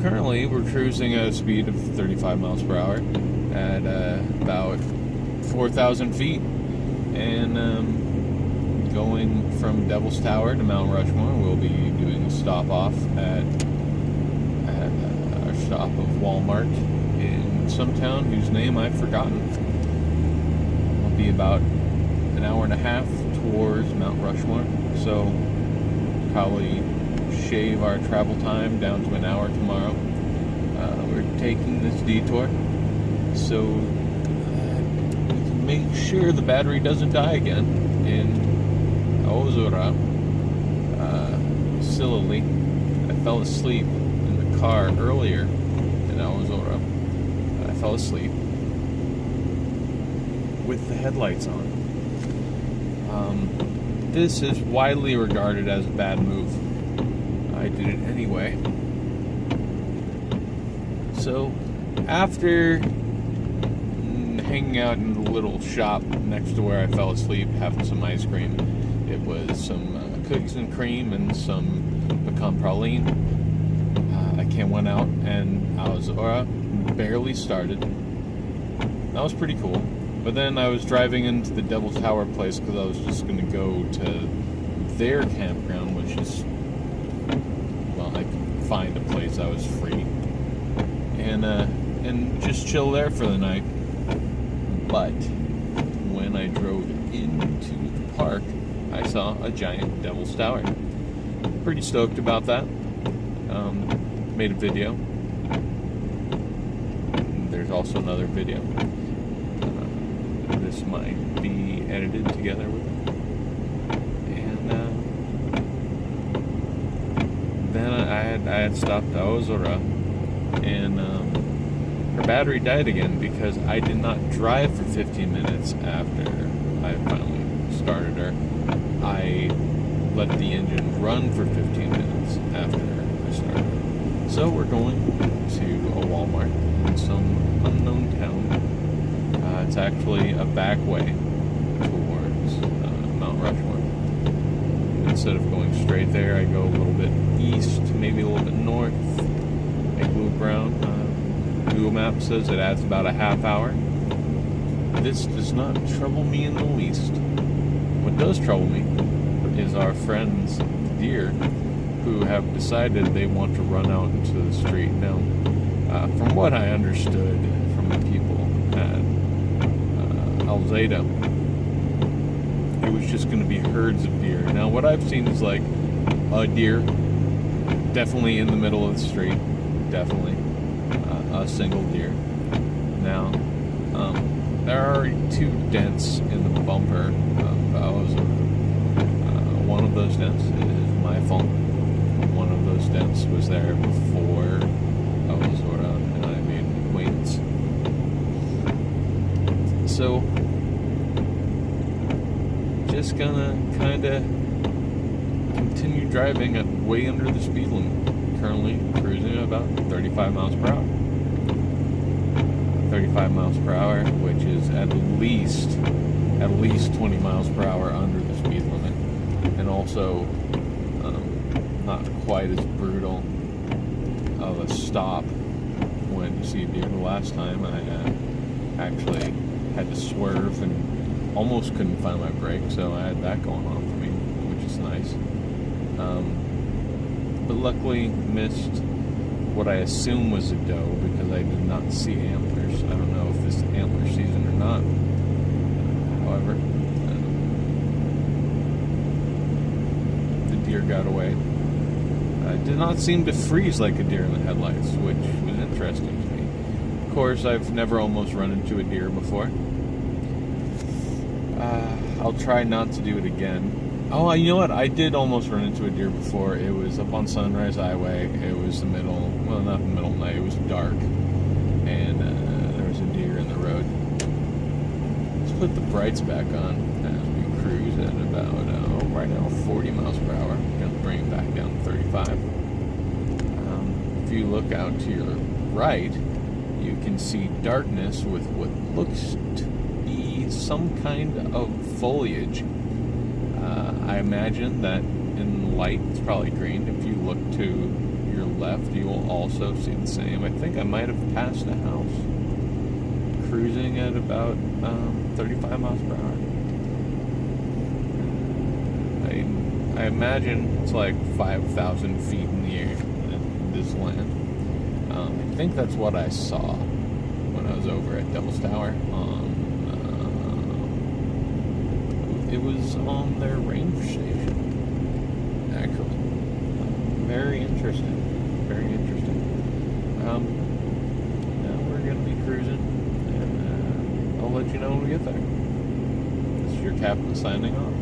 currently we're cruising at a speed of 35 miles per hour at about 4,000 feet, and going from Devil's Tower to Mount Rushmore. We'll be doing a stop off at our stop of Walmart in some town whose name I've forgotten. It'll be about an hour and a half towards Mount Rushmore, so probably shave our travel time down to an hour tomorrow. We're taking this detour so we can make sure the battery doesn't die again in Aozora. Sillily, I fell asleep in the car earlier in Aozora. I fell asleep with the headlights on. This is widely regarded as a bad move. I did it anyway. So, after hanging out in the little shop next to where I fell asleep, having some ice cream, it was some cookies and cream and some pecan praline. I went out and Aozora barely started. That was pretty cool. But then I was driving into the Devil's Tower place because I was just going to go to their campground, which is, well, I could find a place that was free, and just chill there for the night. But when I drove into the park, I saw a giant Devil's Tower. Pretty stoked about that. Made a video. There's also another video. This might be edited together with it. And then I had stopped Aozora, and her battery died again because I did not drive for 15 minutes after I finally started her. I let the engine run for 15 minutes after I started her. So we're going to a Walmart in some unknown town. It's actually a back way towards Mount Rushmore. Instead of going straight there, I go a little bit east, maybe a little bit north, make a loop around. Google Maps says it adds about a half hour. This does not trouble me in the least. What does trouble me is our friends, the deer, who have decided they want to run out into the street. Now, from what I understood from the people at Alzada, it was just going to be herds of deer. Now, what I've seen is like a deer definitely in the middle of the street, definitely a single deer. Now, there are already two dents in the bumper of Aozora. One of those dents is my fault. One of those dents was there before Aozora and I made an acquaintance. So, just gonna kind of continue driving at way under the speed limit. Currently cruising at about 35 miles per hour. 35 miles per hour, which is at least 20 miles per hour under the speed limit, and also not quite as brutal of a stop when you see a deer. The last time I actually had to swerve and almost couldn't find my brake, so I had that going on for me, which is nice. But luckily missed what I assume was a doe because I did not see antlers. I don't know if this is antler season or not. However, the deer got away. Did not seem to freeze like a deer in the headlights, which was interesting to me. Of course, I've never almost run into a deer before. I'll try not to do it again. Oh, you know what? I did almost run into a deer before. It was up on Sunrise Highway. It was the middle, well, not the middle of the night. It was dark, and there was a deer in the road. Let's put the brights back on as we cruise at about, right now, 40 miles per hour. I'm going to bring it back down to 35. If you look out to your right, you can see darkness with what looks to be some kind of foliage. I imagine that in light it's probably green. If you look to your left, you will also see the same. I think I might have passed a house cruising at about 35 miles per hour. I imagine it's like 5,000 feet in the air in this land. I think that's what I saw when I was over at Devil's Tower. It was on their ranger station, actually. Very interesting. Very interesting. Now we're going to be cruising, and I'll let you know when we get there. This is your captain signing off.